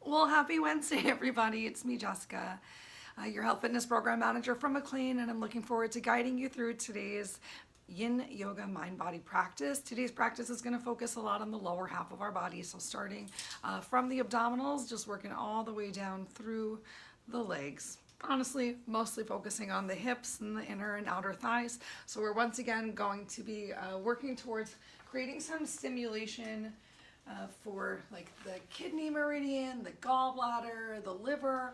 Well, happy Wednesday, everybody. It's me, Jessica, your health fitness program manager from McLean, and I'm looking forward to guiding you through today's Yin Yoga mind-body practice. Today's practice is going to focus a lot on the lower half of our body, so starting from the abdominals, just working all the way down through the legs. Honestly, mostly focusing on the hips and the inner and outer thighs. So we're once again going to be working towards creating some stimulation for like the kidney meridian, the gallbladder, the liver,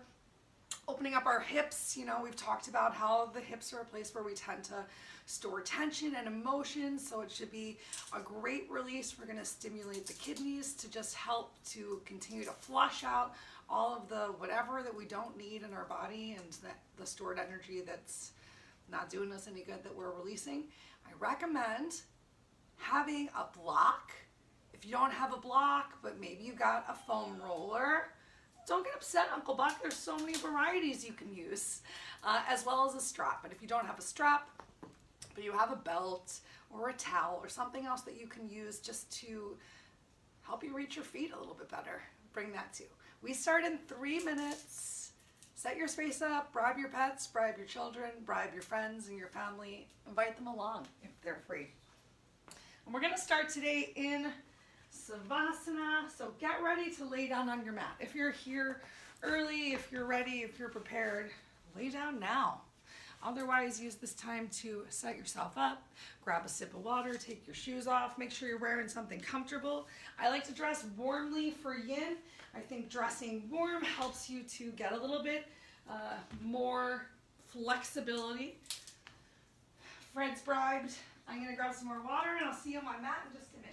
opening up our hips. You know, we've talked about how the hips are a place where we tend to store tension and emotion, so it should be a great release. We're going to stimulate the kidneys to just help to continue to flush out all of the whatever that we don't need in our body and the stored energy that's not doing us any good that we're releasing. I recommend having a block. If you don't have a block, but maybe you got a foam roller, don't get upset, Uncle Buck. There's so many varieties you can use, as well as a strap. But if you don't have a strap, but you have a belt or a towel or something else that you can use just to help you reach your feet a little bit better, bring that too. We start in 3 minutes. Set your space up, bribe your pets, bribe your children, bribe your friends and your family. Invite them along if they're free. And we're going to start today in Savasana, so get ready to lay down on your mat. If you're here early, if you're ready, if you're prepared, lay down now. Otherwise, use this time to set yourself up, grab a sip of water, take your shoes off, make sure you're wearing something comfortable. I like to dress warmly for Yin. I think dressing warm helps you to get a little bit more flexibility. Fred's bribed. I'm going to grab some more water and I'll see you on my mat in just a minute.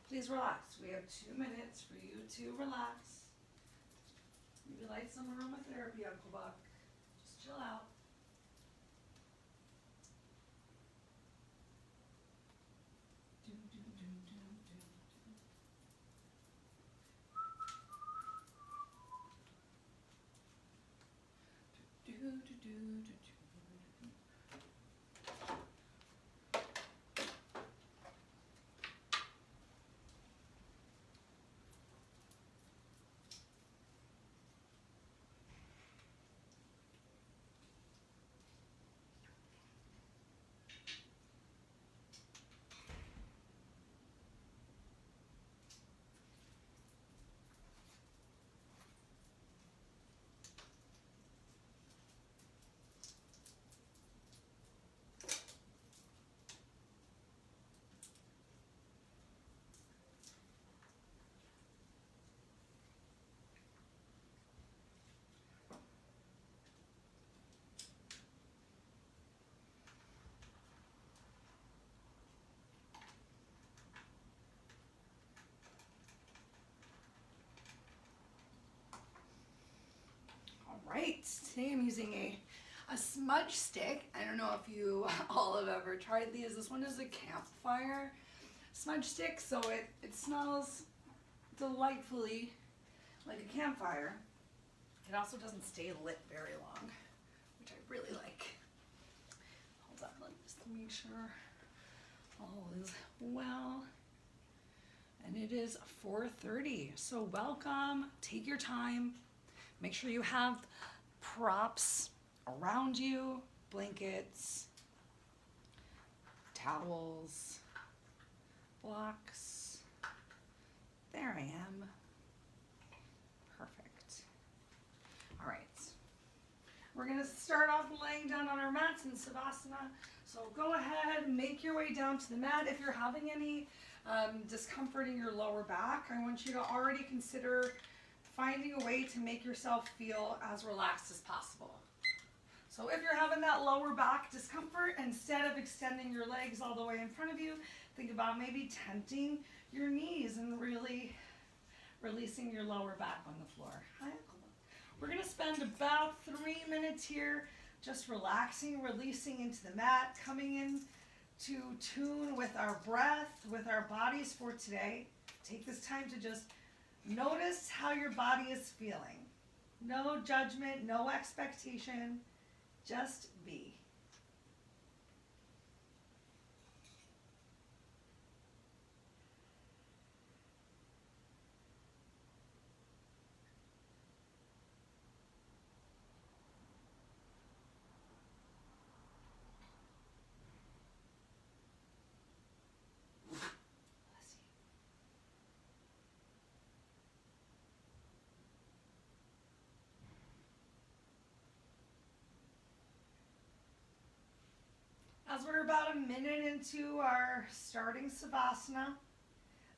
Please relax. We have 2 minutes for you to relax. Maybe light some aromatherapy, Uncle Buck. Just chill out. Right, today I'm using a smudge stick. I don't know if you all have ever tried these. This one is a campfire smudge stick, so it smells delightfully like a campfire. It also doesn't stay lit very long, which I really like. Hold on, let me just make sure all is well. And it is 4:30, so welcome, take your time. Make sure you have props around you, blankets, towels, blocks. There I am. Perfect. All right. We're going to start off laying down on our mats in Savasana. So go ahead, make your way down to the mat. If you're having any discomfort in your lower back, I want you to already consider finding a way to make yourself feel as relaxed as possible. So if you're having that lower back discomfort, instead of extending your legs all the way in front of you, think about maybe tenting your knees and really releasing your lower back on the floor. We're going to spend about 3 minutes here just relaxing, releasing into the mat, coming in to tune with our breath, with our bodies for today. Take this time to just notice how your body is feeling. No judgment, no expectation, just be. As we're about a minute into our starting Savasana,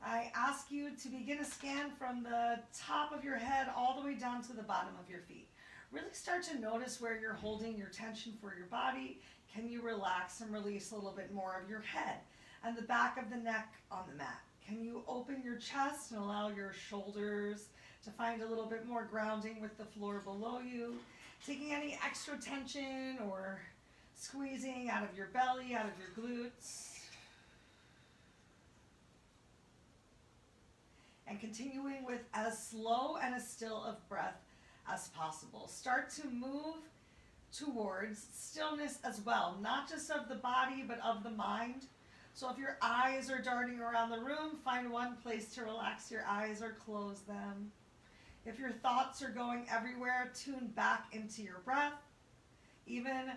I ask you to begin a scan from the top of your head all the way down to the bottom of your feet. Really start to notice where you're holding your tension for your body. Can you relax and release a little bit more of your head and the back of the neck on the mat? Can you open your chest and allow your shoulders to find a little bit more grounding with the floor below you? Taking any extra tension or squeezing out of your belly, out of your glutes. And continuing with as slow and as still of breath as possible. Start to move towards stillness as well, not just of the body, but of the mind. So if your eyes are darting around the room, find one place to relax your eyes or close them. If your thoughts are going everywhere, tune back into your breath. Even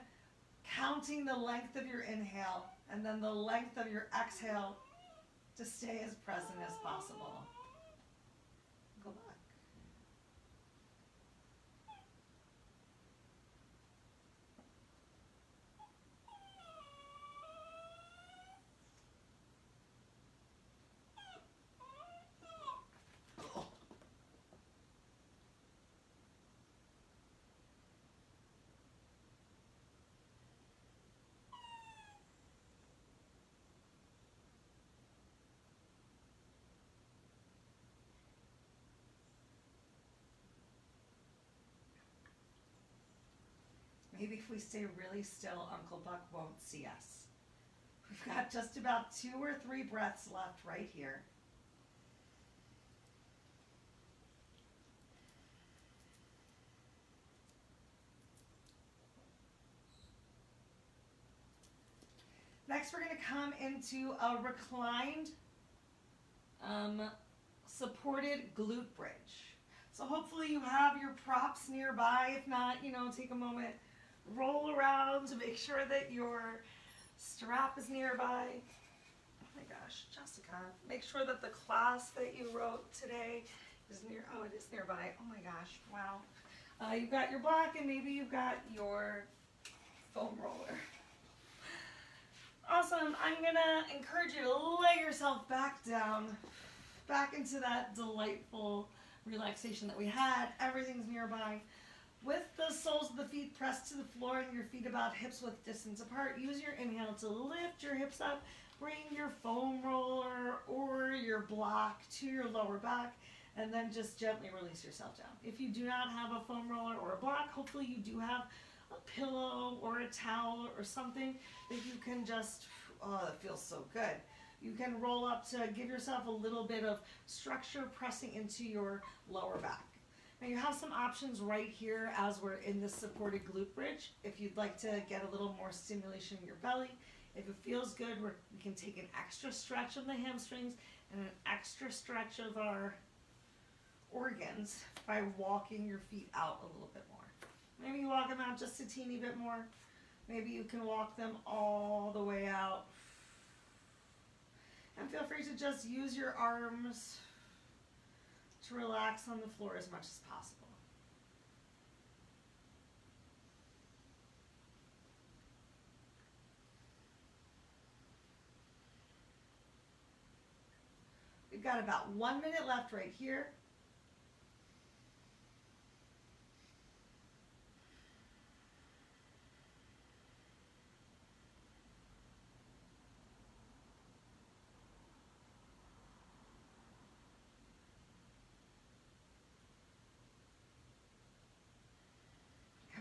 counting the length of your inhale and then the length of your exhale to stay as present as possible. Go back. Maybe if we stay really still, Uncle Buck won't see us. We've got just about 2 or 3 breaths left right here. Next, we're going to come into a reclined, supported glute bridge. So hopefully you have your props nearby. If not, take a moment, roll around to make sure that your strap is nearby. Oh my gosh, Jessica, make sure that the class that you wrote today is near. Oh, it is nearby. Oh my gosh, wow. You've got your block and maybe you've got your foam roller. Awesome. I'm gonna encourage you to lay yourself back down, back into that delightful relaxation that we had. Everything's nearby. With the soles of the feet pressed to the floor and your feet about hips width distance apart, use your inhale to lift your hips up. Bring your foam roller or your block to your lower back and then just gently release yourself down. If you do not have a foam roller or a block, hopefully you do have a pillow or a towel or something that you can just, oh, that feels so good. You can roll up to give yourself a little bit of structure pressing into your lower back. Now you have some options right here as we're in this supported glute bridge. If you'd like to get a little more stimulation in your belly, if it feels good, we can take an extra stretch of the hamstrings and an extra stretch of our organs by walking your feet out a little bit more. Maybe you walk them out just a teeny bit more. Maybe you can walk them all the way out. And feel free to just use your arms to relax on the floor as much as possible. We've got about 1 minute left right here.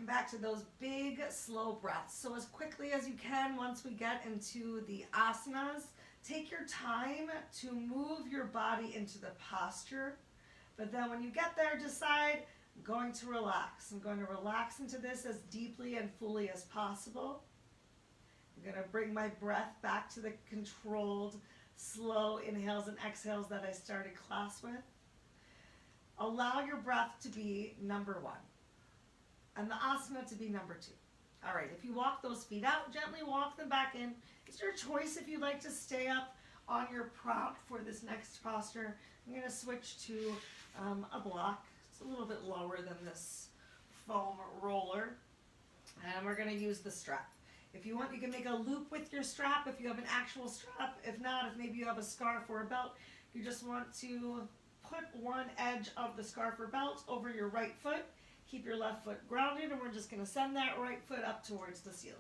back to those big, slow breaths. So as quickly as you can, once we get into the asanas, take your time to move your body into the posture. But then when you get there, decide, I'm going to relax. I'm going to relax into this as deeply and fully as possible. I'm going to bring my breath back to the controlled, slow inhales and exhales that I started class with. Allow your breath to be number one, and the asana to be number two. All right, if you walk those feet out, gently walk them back in. It's your choice if you'd like to stay up on your prop for this next posture. I'm going to switch to a block. It's a little bit lower than this foam roller, and we're going to use the strap. If you want, you can make a loop with your strap if you have an actual strap. If not, if maybe you have a scarf or a belt, you just want to put one edge of the scarf or belt over your right foot. Keep your left foot grounded, and we're just going to send that right foot up towards the ceiling.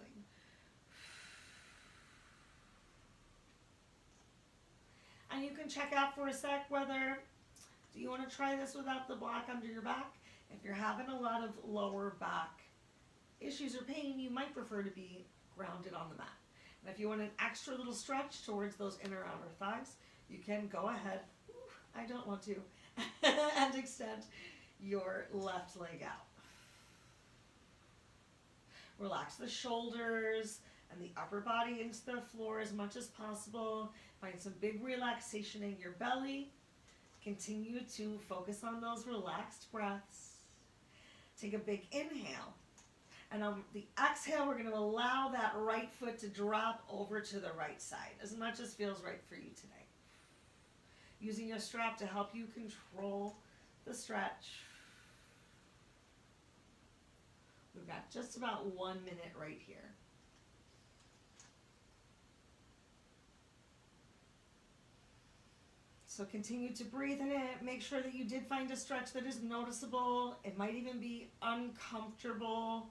And you can check out for a sec whether do you want to try this without the block under your back. If you're having a lot of lower back issues or pain, you might prefer to be grounded on the mat. And if you want an extra little stretch towards those inner outer thighs, you can go ahead, I don't want to, and extend your left leg out. Relax the shoulders and the upper body into the floor as much as possible. Find some big relaxation in your belly. Continue to focus on those relaxed breaths. Take a big inhale. And on the exhale, we're going to allow that right foot to drop over to the right side as much as feels right for you today. Using your strap to help you control the stretch. We've got just about 1 minute right here. So continue to breathe in it. Make sure that you did find a stretch that is noticeable. It might even be uncomfortable.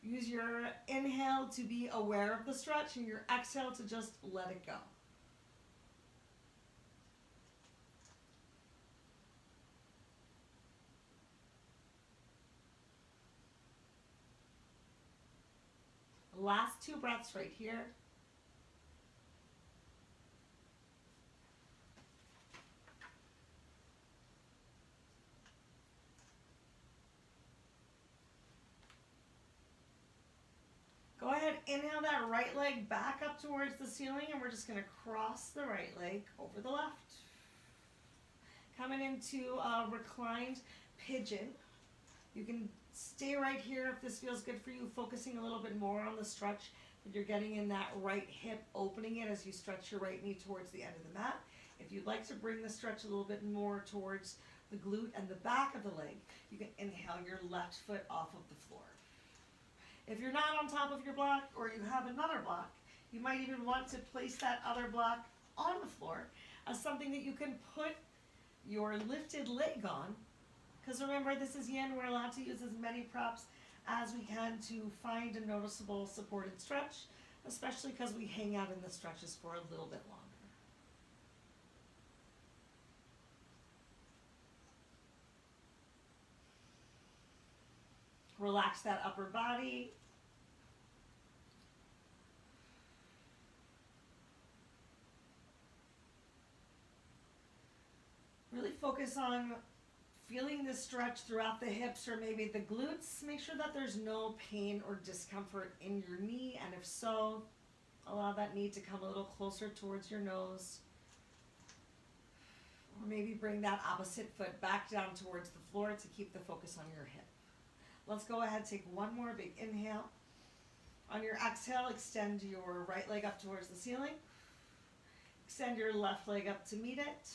Use your inhale to be aware of the stretch and your exhale to just let it go. Last 2 breaths right here. Go ahead, inhale that right leg back up towards the ceiling, and we're just going to cross the right leg over the left. Coming into a reclined pigeon. You can stay right here if this feels good for you, focusing a little bit more on the stretch that you're getting in that right hip, opening it as you stretch your right knee towards the end of the mat. If you'd like to bring the stretch a little bit more towards the glute and the back of the leg, you can inhale your left foot off of the floor. If you're not on top of your block or you have another block, you might even want to place that other block on the floor as something that you can put your lifted leg on. Because remember, this is yin, we're allowed to use as many props as we can to find a noticeable supported stretch, especially because we hang out in the stretches for a little bit longer. Relax that upper body. Really focus on feeling the stretch throughout the hips or maybe the glutes. Make sure that there's no pain or discomfort in your knee, and if so, allow that knee to come a little closer towards your nose. Or maybe bring that opposite foot back down towards the floor to keep the focus on your hip. Let's go ahead, take one more big inhale. On your exhale, extend your right leg up towards the ceiling. Extend your left leg up to meet it.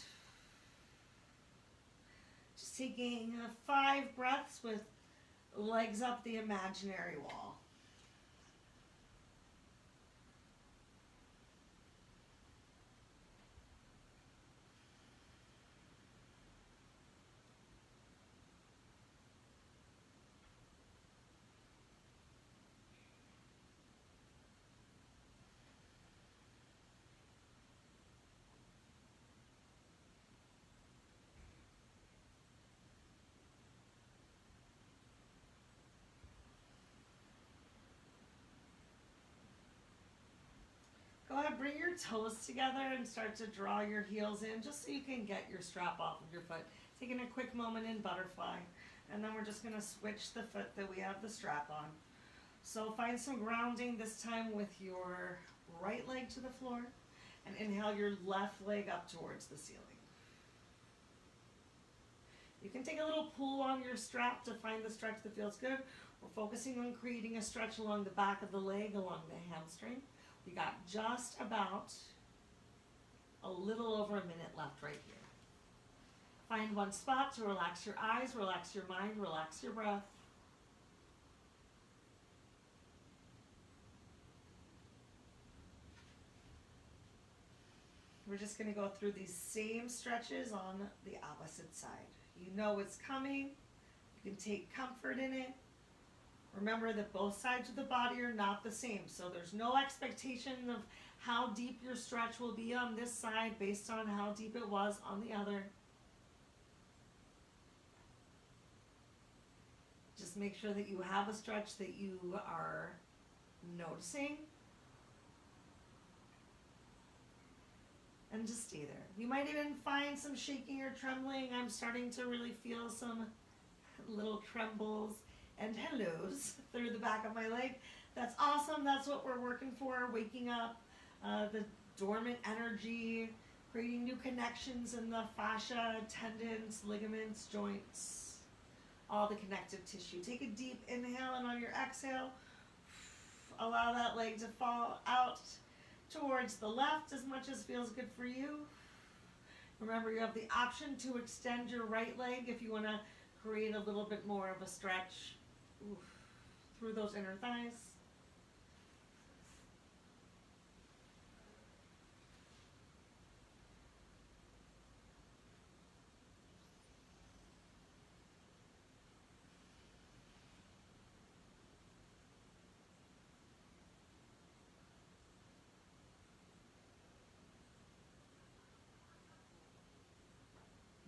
Just taking 5 breaths with legs up the imaginary wall. toes together and start to draw your heels in just so you can get your strap off of your foot. Taking a quick moment in butterfly. And then we're just going to switch the foot that we have the strap on. So find some grounding this time with your right leg to the floor. And inhale your left leg up towards the ceiling. You can take a little pull on your strap to find the stretch that feels good. We're focusing on creating a stretch along the back of the leg, along the hamstring. We got just about a little over a minute left right here. Find one spot to relax your eyes, relax your mind, relax your breath. We're just going to go through these same stretches on the opposite side. You know it's coming. You can take comfort in it. Remember that both sides of the body are not the same, so there's no expectation of how deep your stretch will be on this side based on how deep it was on the other. Just make sure that you have a stretch that you are noticing. And just stay there. You might even find some shaking or trembling. I'm starting to really feel some little trembles and hellos through the back of my leg. That's awesome. That's what we're working for. Waking up the dormant energy, creating new connections in the fascia, tendons, ligaments, joints, all the connective tissue. Take a deep inhale, and on your exhale, allow that leg to fall out towards the left as much as feels good for you. Remember, you have the option to extend your right leg if you want to create a little bit more of a stretch through those inner thighs.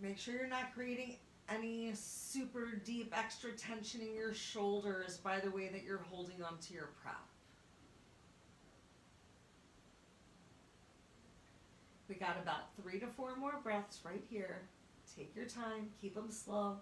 Make sure you're not creating any super deep extra tension in your shoulders by the way that you're holding onto your prop. We got about 3 to 4 more breaths right here. Take your time, keep them slow.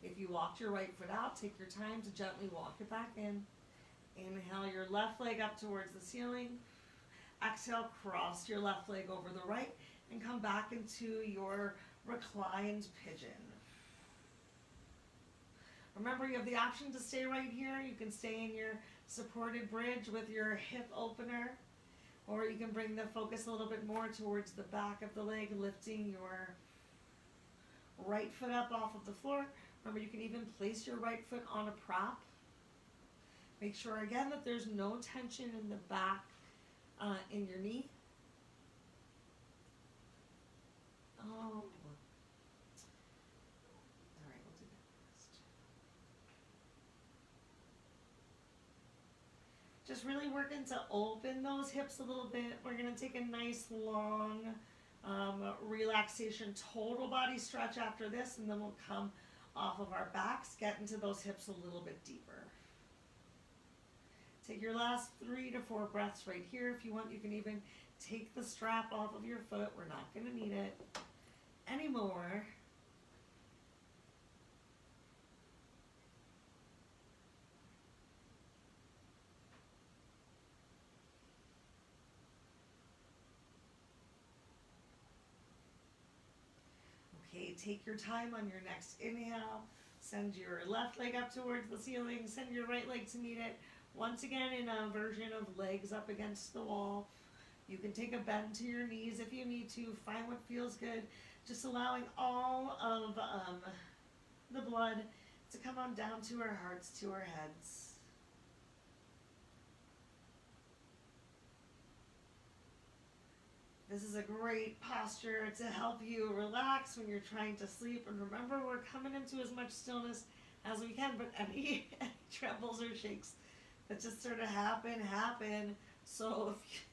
If you walked your right foot out, take your time to gently walk it back in. Inhale your left leg up towards the ceiling. Exhale, cross your left leg over the right and come back into your reclined pigeon. Remember, you have the option to stay right here. You can stay in your supported bridge with your hip opener, or you can bring the focus a little bit more towards the back of the leg, lifting your right foot up off of the floor. Remember, you can even place your right foot on a prop. Make sure again that there's no tension in the back, in your knee. Oh. All right, we'll do that first. Just really working to open those hips a little bit. We're going to take a nice long relaxation, total body stretch after this, and then we'll come off of our backs, get into those hips a little bit deeper. Take your last 3 to 4 breaths right here. If you want, you can even take the strap off of your foot. We're not going to need it anymore. Okay, take your time on your next inhale. Send your left leg up towards the ceiling. Send your right leg to meet it. Once again, in a version of legs up against the wall. You can take a bend to your knees if you need to. Find what feels good. Just allowing all of the blood to come on down to our hearts, to our heads. This is a great posture to help you relax when you're trying to sleep. And remember, we're coming into as much stillness as we can, but any trembles or shakes that just sort of happen. So if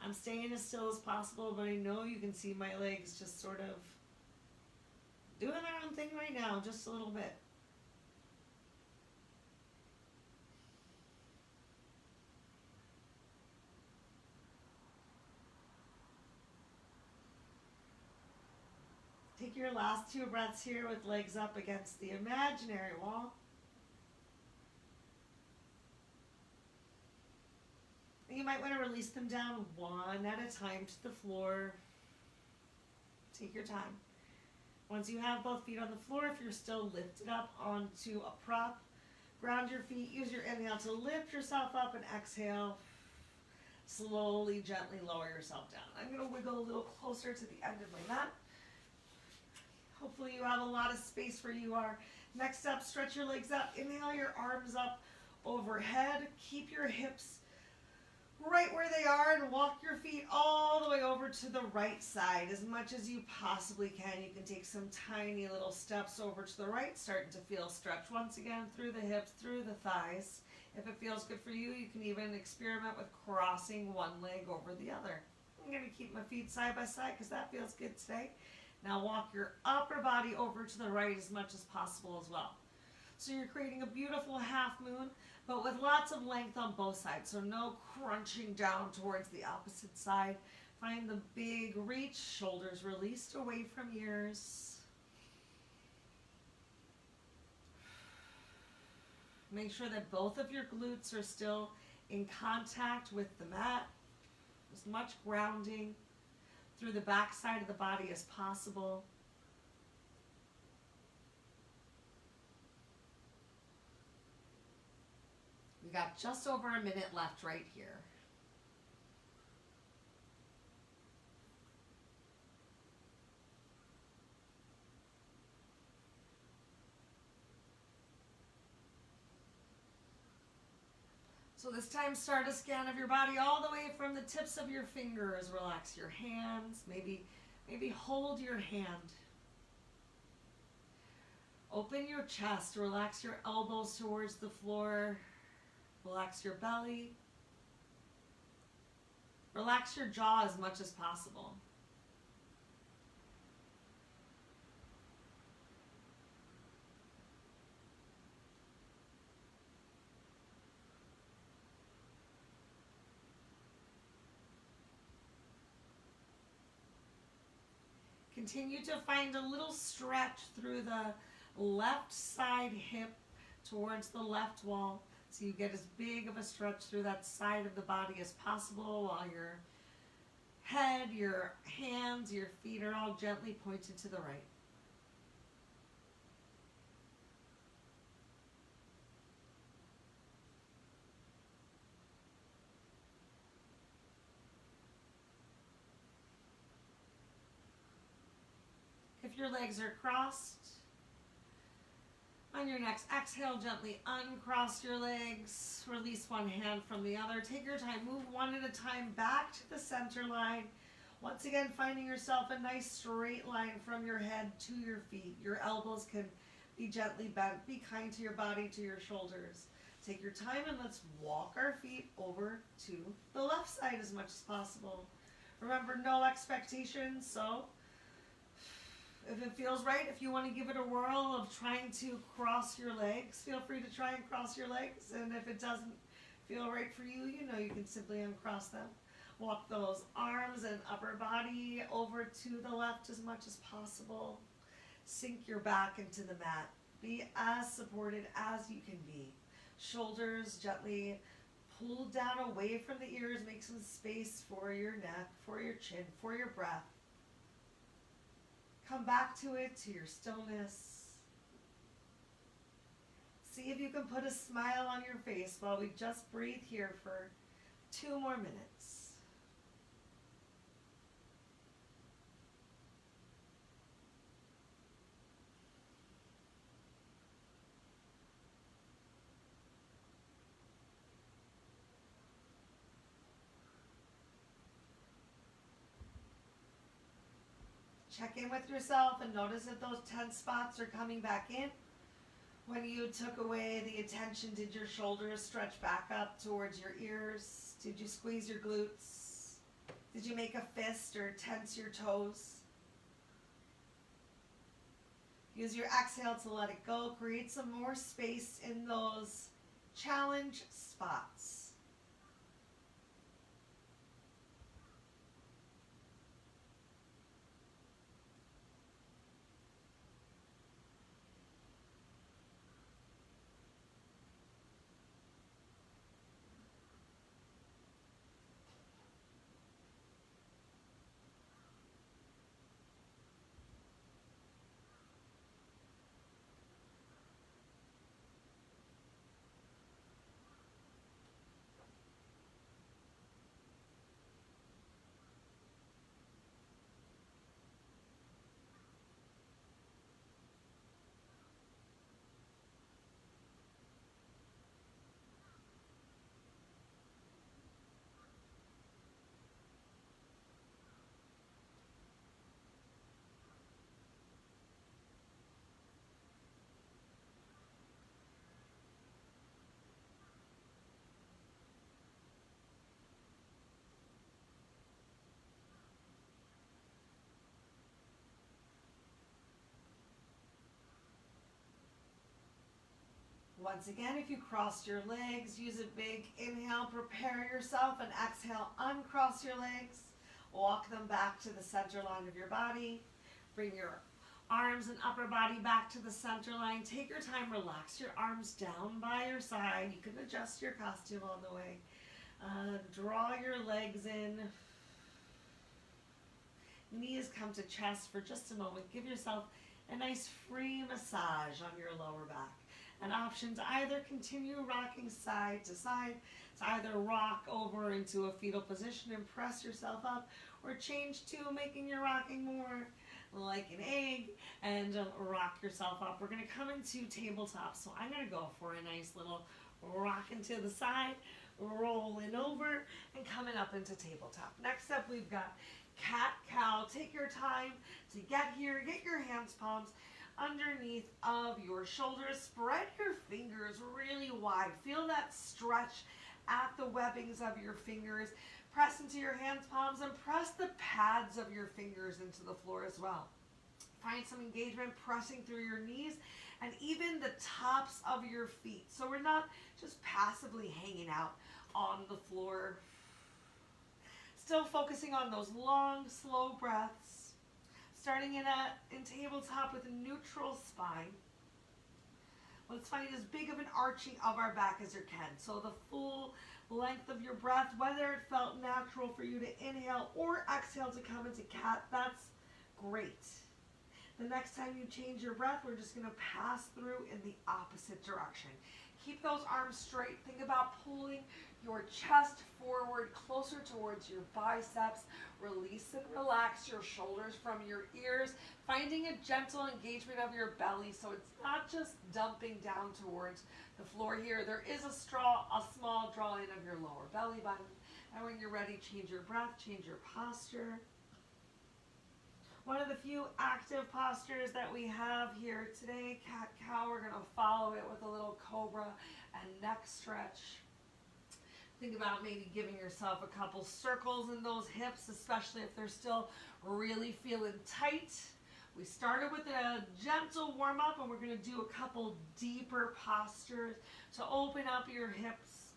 I'm staying as still as possible, but I know you can see my legs just sort of doing their own thing right now, just a little bit. Take your last 2 breaths here with legs up against the imaginary wall. And you might want to release them down one at a time to the floor. Take your time. Once you have both feet on the floor, if you're still lifted up onto a prop, ground your feet. Use your inhale to lift yourself up and exhale. Slowly, gently lower yourself down. I'm going to wiggle a little closer to the end of my mat. Hopefully you have a lot of space where you are. Next up, stretch your legs up. Inhale your arms up overhead. Keep your hips right where they are and walk your feet all the way over to the right side as much as you possibly can. You can take some tiny little steps over to the right, starting to feel stretch once again through the hips, through the thighs. If it feels good for you, you can even experiment with crossing one leg over the other. I'm going to keep my feet side by side because that feels good today. Now walk your upper body over to the right as much as possible as well. So you're creating a beautiful half moon, but with lots of length on both sides. So no crunching down towards the opposite side. Find the big reach, shoulders released away from ears. Make sure that both of your glutes are still in contact with the mat. As much grounding through the back side of the body as possible. We got just over a minute left right here. So this time, start a scan of your body all the way from the tips of your fingers. Relax your hands. Maybe hold your hand. Open your chest. Relax your elbows towards the floor. Relax your belly. Relax your jaw as much as possible. Continue to find a little stretch through the left side hip towards the left wall. So you get as big of a stretch through that side of the body as possible while your head, your hands, your feet are all gently pointed to the right. If your legs are crossed, on your next exhale, gently uncross your legs. Release one hand from the other. Take your time. Move one at a time back to the center line. Once again, finding yourself a nice straight line from your head to your feet. Your elbows can be gently bent. Be kind to your body, to your shoulders. Take your time and let's walk our feet over to the left side as much as possible. Remember, no expectations, so if it feels right, if you want to give it a whirl of trying to cross your legs, feel free to try and cross your legs. And if it doesn't feel right for you, you know you can simply uncross them. Walk those arms and upper body over to the left as much as possible. Sink your back into the mat. Be as supported as you can be. Shoulders gently pulled down away from the ears. Make some space for your neck, for your chin, for your breath. Come back to it, to your stillness. See if you can put a smile on your face while we just breathe here for 2 more minutes. Check in with yourself and notice if those tense spots are coming back in When you took away the attention, did your shoulders stretch back up towards your ears? Did you squeeze your glutes? Did you make a fist or tense your toes? Use your exhale to let it go. Create some more space in those challenge spots. Once again, if you crossed your legs, use a big inhale, prepare yourself, and exhale, uncross your legs. Walk them back to the center line of your body. Bring your arms and upper body back to the center line. Take your time, relax your arms down by your side. You can adjust your costume on the way. Draw your legs in. Knees come to chest for just a moment. Give yourself a nice free massage on your lower back. An option to either continue rocking side to side, to either rock over into a fetal position and press yourself up, or change to making your rocking more like an egg and rock yourself up. We're going to come into tabletop, so I'm going to go for a nice little rocking to the side, rolling over, and coming up into tabletop. Next up, we've got cat-cow. Take your time to get here. Get your hands, palms underneath of your shoulders. Spread your fingers really wide. Feel that stretch at the webbings of your fingers. Press into your hands, palms, and press the pads of your fingers into the floor as well. Find some engagement pressing through your knees and even the tops of your feet. So we're not just passively hanging out on the floor. Still focusing on those long, slow breaths. Starting in tabletop with a neutral spine. Let's find as big of an arching of our back as you can. So the full length of your breath, whether it felt natural for you to inhale or exhale to come into cat, that's great. The next time you change your breath, we're just going to pass through in the opposite direction. Keep those arms straight. Think about pulling your chest forward, closer towards your biceps. Release and relax your shoulders from your ears, finding a gentle engagement of your belly so it's not just dumping down towards the floor here. There is a small drawing of your lower belly button. And when you're ready, change your breath, change your posture. One of the few active postures that we have here today, cat-cow. We're going to follow it with a little cobra and neck stretch. Think about maybe giving yourself a couple circles in those hips, especially if they're still really feeling tight. We started with a gentle warm-up, and we're going to do a couple deeper postures to open up your hips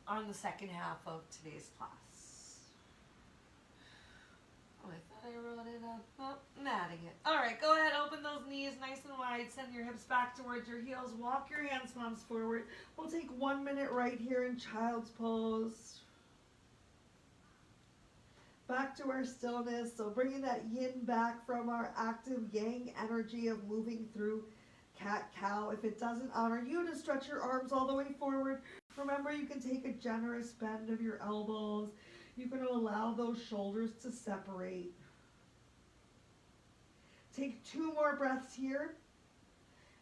on the second half of today's class. Oh, I thought I wrote it up. Oh, I'm adding it. All right, go ahead, open those knees nice and wide. Send your hips back towards your heels. Walk your hands, palms forward. We'll take 1 minute right here in child's pose. Back to our stillness. So bringing that yin back from our active yang energy of moving through cat-cow. If it doesn't honor you to stretch your arms all the way forward, remember you can take a generous bend of your elbows. You're going to allow those shoulders to separate. Take 2 more breaths here.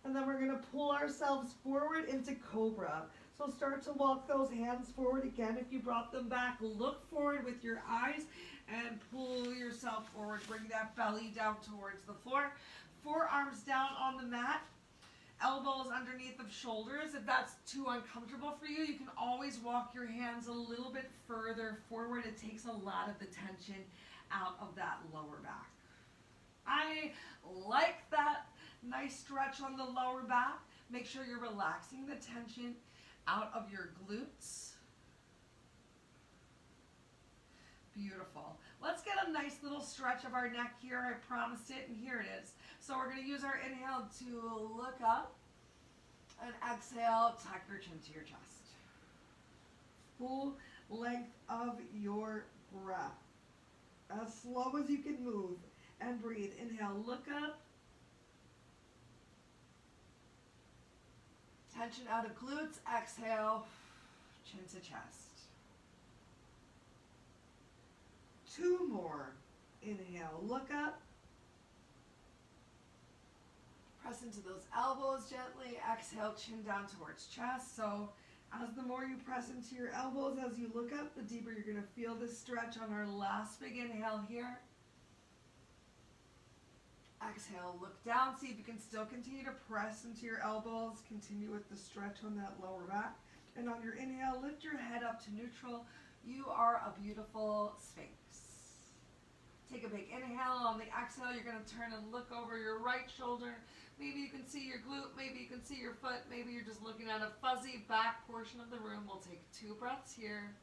And then we're going to pull ourselves forward into cobra. So start to walk those hands forward again. If you brought them back, look forward with your eyes and pull yourself forward. Bring that belly down towards the floor. Forearms down on the mat. elbows underneath of shoulders. If that's too uncomfortable for you, you can always walk your hands a little bit further forward. It takes a lot of the tension out of that lower back. I like that nice stretch on the lower back. Make sure you're relaxing the tension out of your glutes. Beautiful. Let's get a nice little stretch of our neck here. I promised it, and here it is. So we're going to use our inhale to look up, and exhale, tuck your chin to your chest. Full length of your breath. As slow as you can move and breathe. Inhale, look up. Tension out of glutes. Exhale, chin to chest. 2 more. Inhale, look up. Press into those elbows gently. Exhale, chin down towards chest. So as the more you press into your elbows as you look up, the deeper you're going to feel this stretch on our last big inhale here. Exhale, look down. See if you can still continue to press into your elbows. Continue with the stretch on that lower back. And on your inhale, lift your head up to neutral. You are a beautiful sphinx. Take a big inhale. On the exhale, you're going to turn and look over your right shoulder. Maybe you can see your glute. Maybe you can see your foot. Maybe you're just looking at a fuzzy back portion of the room. We'll take 2 breaths here.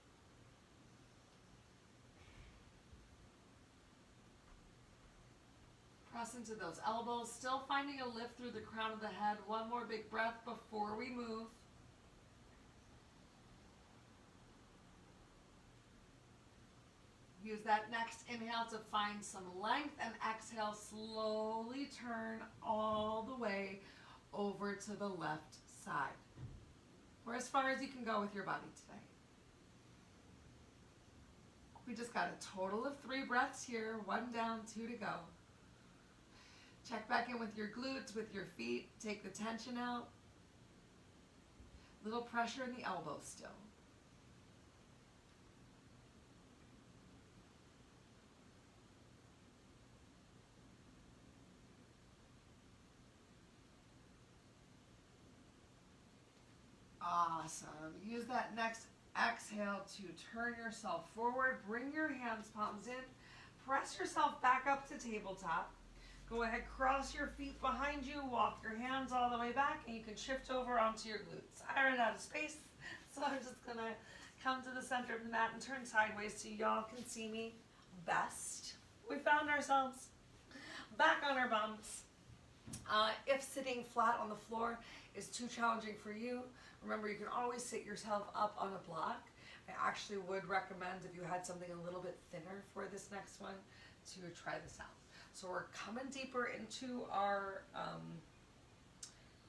Press into those elbows. Still finding a lift through the crown of the head. 1 more big breath before we move. Use that next inhale to find some length, and exhale, slowly turn all the way over to the left side, or as far as you can go with your body today. We just got a total of 3 breaths here. 1 down, 2 to go. Check back in with your glutes, with your feet. Take the tension out. Little pressure in the elbows still. Awesome. Use that next exhale to turn yourself forward. Bring your hands, palms in. Press yourself back up to tabletop. Go ahead, cross your feet behind you. Walk your hands all the way back, and you can shift over onto your glutes. I ran out of space, so I'm just going to come to the center of the mat and turn sideways so y'all can see me best. We found ourselves back on our bums. If sitting flat on the floor is too challenging for you, remember you can always sit yourself up on a block. I actually would recommend, if you had something a little bit thinner for this next one, to try this out. So we're coming deeper into our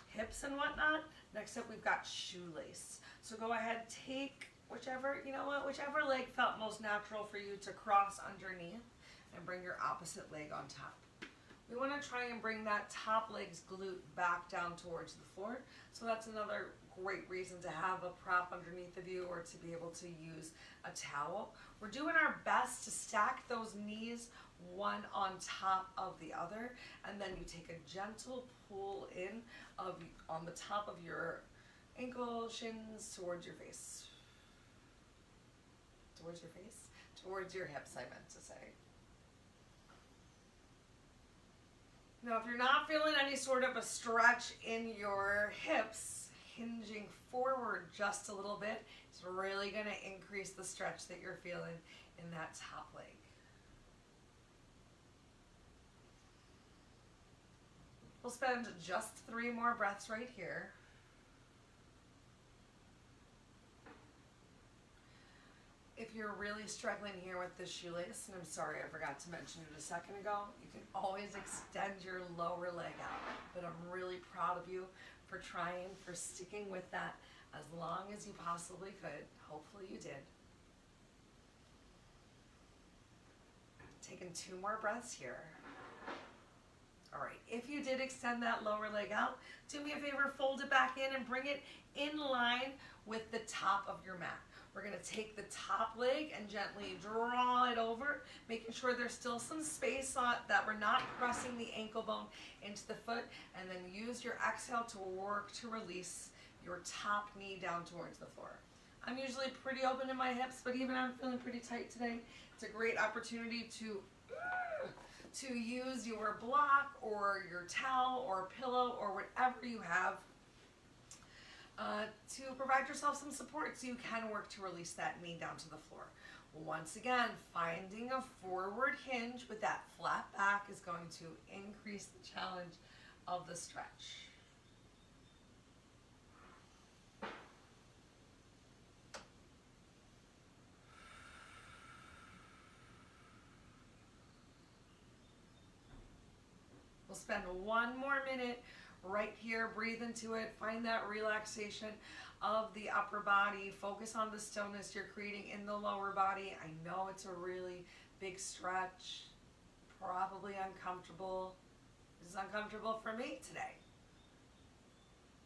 hips and whatnot. Next up, we've got shoelace. So go ahead, take whichever leg felt most natural for you to cross underneath, and bring your opposite leg on top. We want to try and bring that top leg's glute back down towards the floor. So that's another great reason to have a prop underneath of you, or to be able to use a towel. We're doing our best to stack those knees one on top of the other, and then you take a gentle pull in on the top of your ankle, shins towards your face. Towards your face? Towards your hips, I meant to say. Now, if you're not feeling any sort of a stretch in your hips, hinging forward just a little bit, it's really going to increase the stretch that you're feeling in that top leg. We'll spend just 3 more breaths right here. If you're really struggling here with the shoelace, and I'm sorry I forgot to mention it a second ago, you can always extend your lower leg out. But I'm really proud of you for trying, for sticking with that as long as you possibly could. Hopefully you did. Taking 2 more breaths here. All right, if you did extend that lower leg out, do me a favor, fold it back in and bring it in line with the top of your mat. We're going to take the top leg and gently draw it over, making sure there's still some space on that we're not pressing the ankle bone into the foot, and then use your exhale to work to release your top knee down towards the floor. I'm usually pretty open in my hips, but even I'm feeling pretty tight today. It's a great opportunity to use your block or your towel or pillow or whatever you have to provide yourself some support so you can work to release that knee down to the floor. Once again, finding a forward hinge with that flat back is going to increase the challenge of the stretch. We'll spend one more minute right here. Breathe into it. Find that relaxation of the upper body. Focus on the stillness you're creating in the lower body. I know it's a really big stretch. Probably uncomfortable. This is uncomfortable for me today.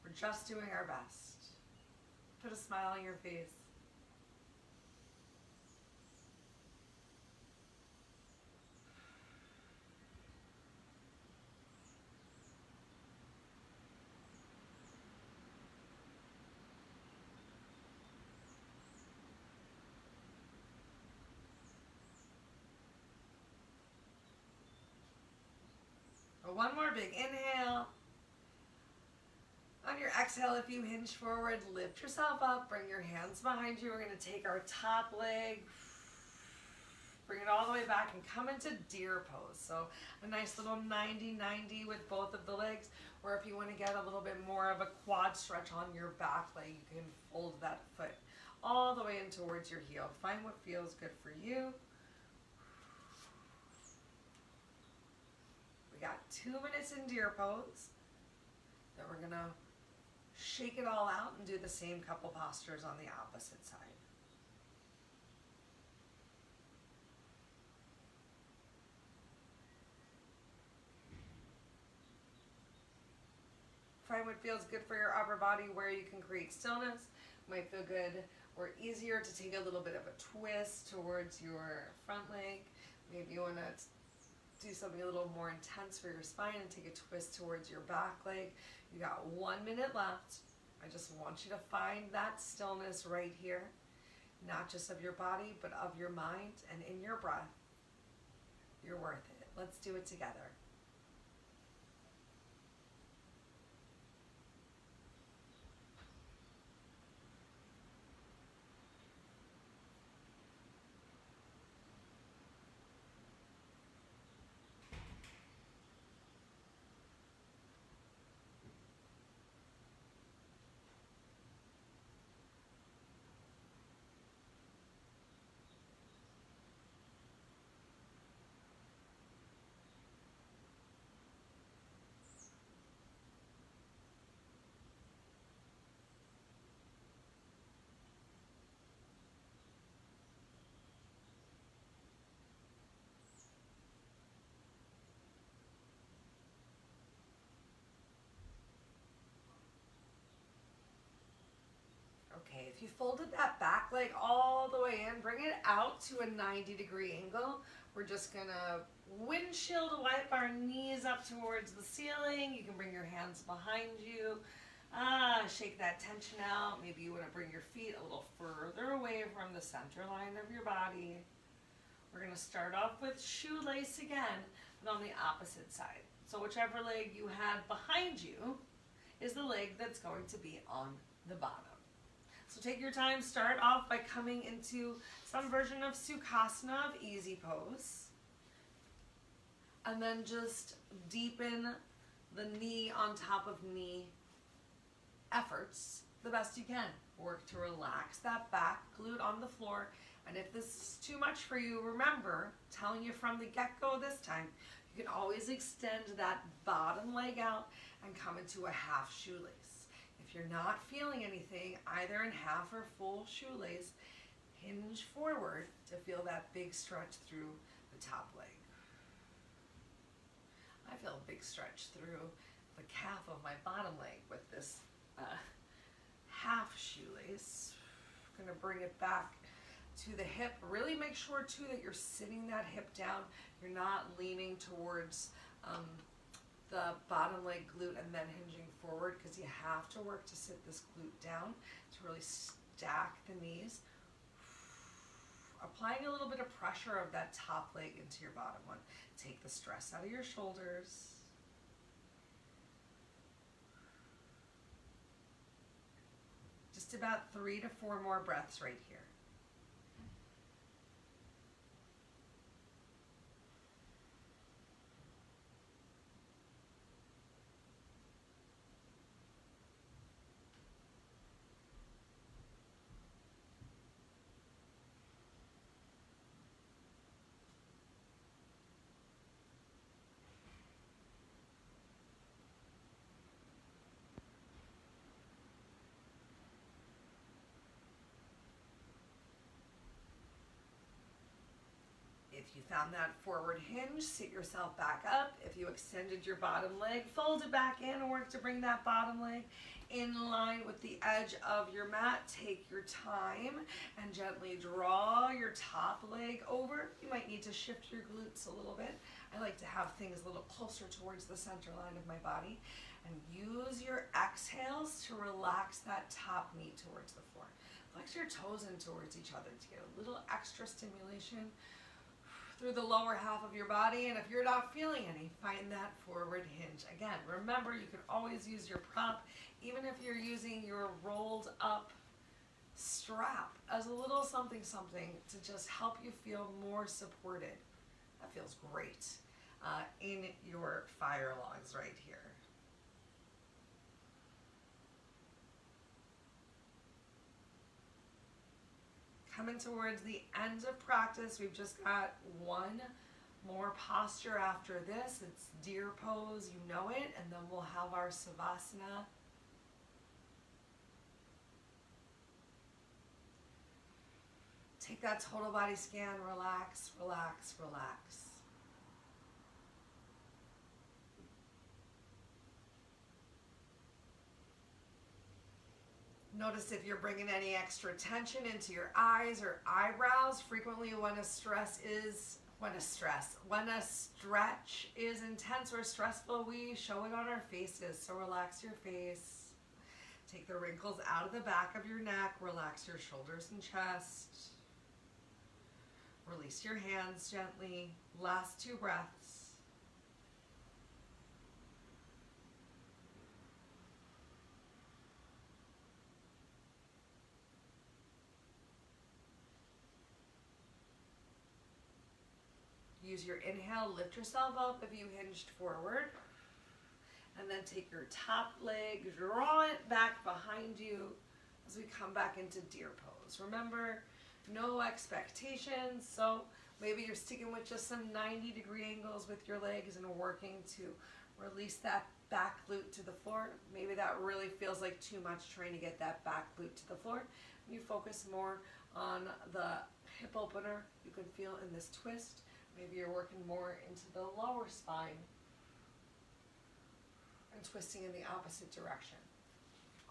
We're just doing our best. Put a smile on your face. One more big inhale. On your exhale, if you hinge forward, lift yourself up, bring your hands behind you. We're going to take our top leg, bring it all the way back and come into deer pose. So a nice little 90-90 with both of the legs, or if you want to get a little bit more of a quad stretch on your back leg, you can fold that foot all the way in towards your heel. Find what feels good for you. We got 2 minutes in deer pose. Then we're gonna shake it all out and do the same couple postures on the opposite side. Find what feels good for your upper body, where you can create stillness. Might feel good or easier to take a little bit of a twist towards your front leg. Maybe you wanna do something a little more intense for your spine and take a twist towards your back leg. You got 1 minute left. I just want you to find that stillness right here, not just of your body, but of your mind and in your breath. You're worth it. Let's do it together. Okay, if you folded that back leg all the way in, bring it out to a 90-degree angle. We're just gonna windshield wipe our knees up towards the ceiling. You can bring your hands behind you. Shake that tension out. Maybe you wanna bring your feet a little further away from the center line of your body. We're gonna start off with shoelace again, but on the opposite side. So whichever leg you had behind you is the leg that's going to be on the bottom. So take your time, start off by coming into some version of Sukhasana, of easy pose. And then just deepen the knee on top of knee efforts the best you can. Work to relax that back glute on the floor. And if this is too much for you, remember, telling you from the get-go this time, you can always extend that bottom leg out and come into a half shoelace. If you're not feeling anything, either in half or full shoelace, hinge forward to feel that big stretch through the top leg. I feel a big stretch through the calf of my bottom leg with this half shoelace. We're gonna bring it back to the hip. Really make sure too that you're sitting that hip down. You're not leaning towards the bottom leg glute and then hinging forward, because you have to work to sit this glute down to really stack the knees. Applying a little bit of pressure of that top leg into your bottom one. Take the stress out of your shoulders. Just about 3 to 4 more breaths right here. If you found that forward hinge, sit yourself back up. If you extended your bottom leg, fold it back in and work to bring that bottom leg in line with the edge of your mat. Take your time and gently draw your top leg over. You might need to shift your glutes a little bit. I like to have things a little closer towards the center line of my body. And use your exhales to relax that top knee towards the floor. Flex your toes in towards each other to get a little extra stimulation through the lower half of your body. And if you're not feeling any, find that forward hinge. Again, remember, you can always use your prop, even if you're using your rolled up strap as a little something to just help you feel more supported. That feels great in your fire logs right here. Coming towards the end of practice, we've just got one more posture after this. It's deer pose, you know it, and then we'll have our savasana. Take that total body scan, relax, relax, relax. Notice if you're bringing any extra tension into your eyes or eyebrows. Frequently when a stretch is intense or stressful, we show it on our faces. So relax your face. Take the wrinkles out of the back of your neck. Relax your shoulders and chest. Release your hands gently. Last 2 breaths. Use your inhale, lift yourself up if you hinged forward. And then take your top leg, draw it back behind you as we come back into deer pose. Remember, no expectations. So maybe you're sticking with just some 90-degree angles with your legs and working to release that back glute to the floor. Maybe that really feels like too much trying to get that back glute to the floor. You focus more on the hip opener you can feel in this twist. Maybe you're working more into the lower spine and twisting in the opposite direction.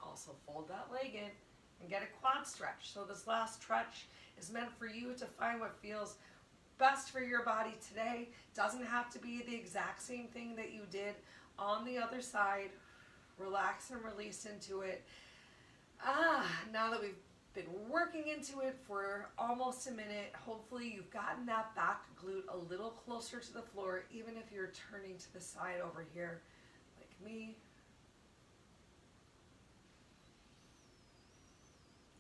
Also fold that leg in and get a quad stretch. So this last stretch is meant for you to find what feels best for your body today. Doesn't have to be the exact same thing that you did on the other side. Relax and release into it. Now that we've been working into it for almost a minute, hopefully you've gotten that back glute a little closer to the floor, even if you're turning to the side over here like me.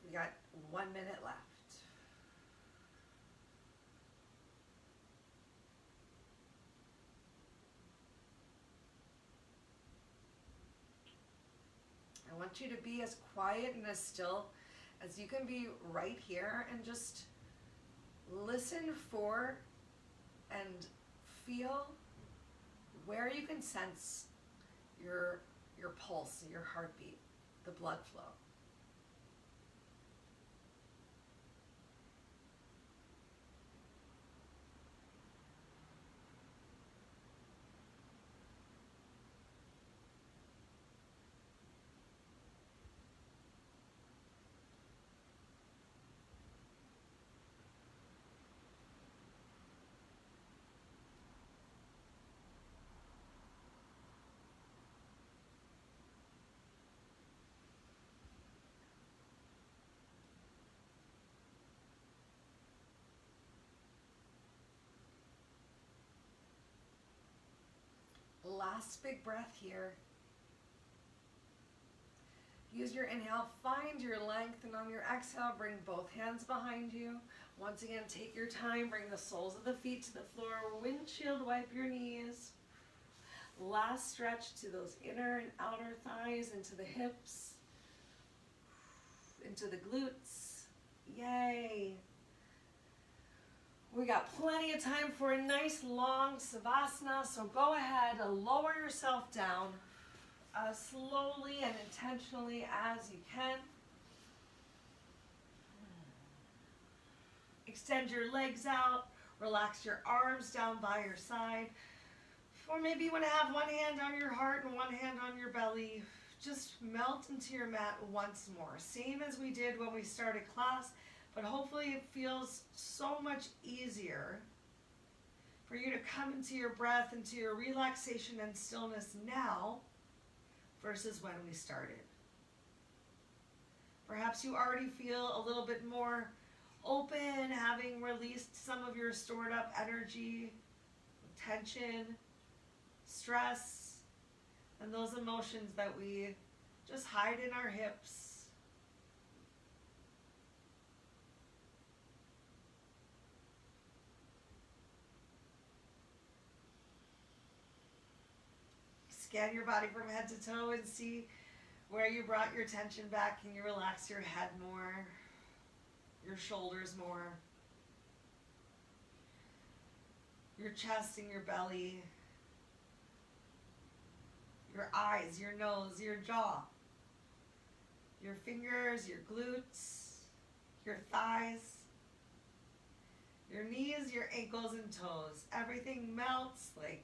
We got 1 minute left. I want you to be as quiet and as still as you can be right here, and just listen for and feel where you can sense your pulse, your heartbeat, the blood flow. last big breath here. Use your inhale, find your length, and on your exhale, bring both hands behind you. Once again, take your time, bring the soles of the feet to the floor, windshield wipe your knees. Last stretch to those inner and outer thighs, into the hips, into the glutes. Yay! We got plenty of time for a nice long savasana, so go ahead and lower yourself down as slowly and intentionally as you can. Extend your legs out, relax your arms down by your side, or maybe you want to have one hand on your heart and one hand on your belly. Just melt into your mat once more. Same as we did when we started class, but hopefully it feels so much easier for you to come into your breath, into your relaxation and stillness now versus when we started. Perhaps you already feel a little bit more open, having released some of your stored up energy, tension, stress, and those emotions that we just hide in our hips. Scan your body from head to toe and see where you brought your tension back. Can you relax your head more, your shoulders more, your chest and your belly, your eyes, your nose, your jaw, your fingers, your glutes, your thighs, your knees, your ankles and toes. Everything melts like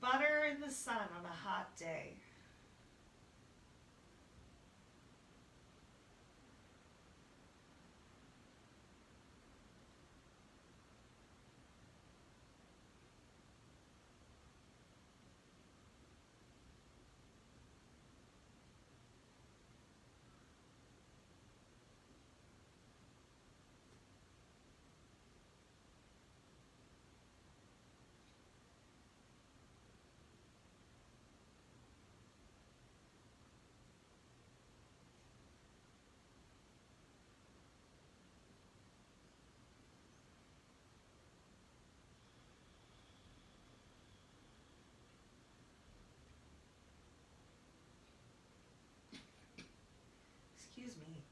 butter in the sun on a hot day. Excuse me.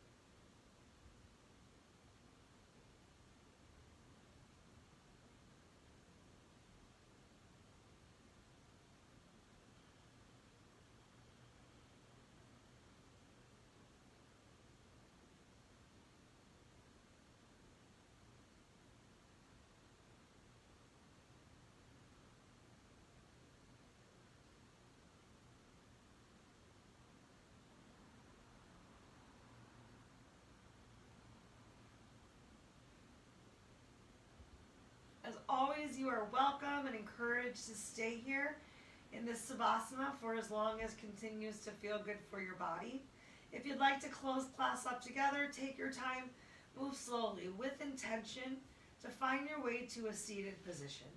As always, you are welcome and encouraged to stay here in this savasana for as long as continues to feel good for your body. If you'd like to close class up together, take your time, move slowly with intention to find your way to a seated position.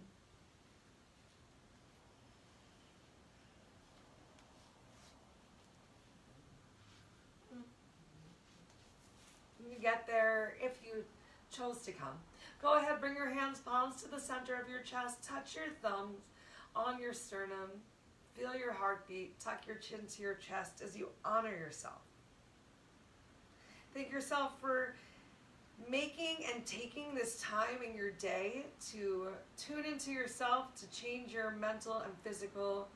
You get there if you chose to come. Go ahead, bring your hands, palms to the center of your chest, touch your thumbs on your sternum, feel your heartbeat, tuck your chin to your chest as you honor yourself. Thank yourself for making and taking this time in your day to tune into yourself, to change your mental and physical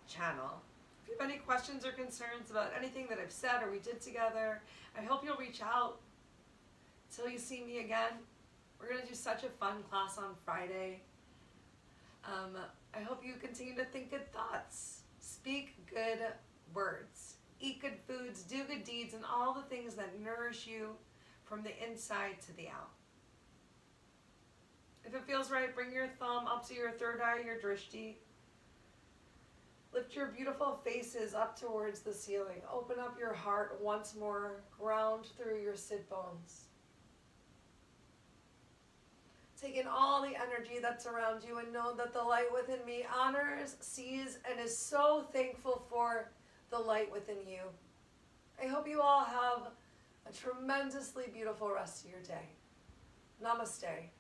channel. If you have any questions or concerns about anything that I've said or we did together, I hope you'll reach out. Till you see me again. We're going to do such a fun class on Friday. I hope you continue to think good thoughts, speak good words, eat good foods, do good deeds, and all the things that nourish you from the inside to the out. If it feels right, bring your thumb up to your third eye, your drishti. Lift your beautiful faces up towards the ceiling. Open up your heart once more. Ground through your sit bones. Take in all the energy that's around you and know that the light within me honors, sees, and is so thankful for the light within you. I hope you all have a tremendously beautiful rest of your day. Namaste.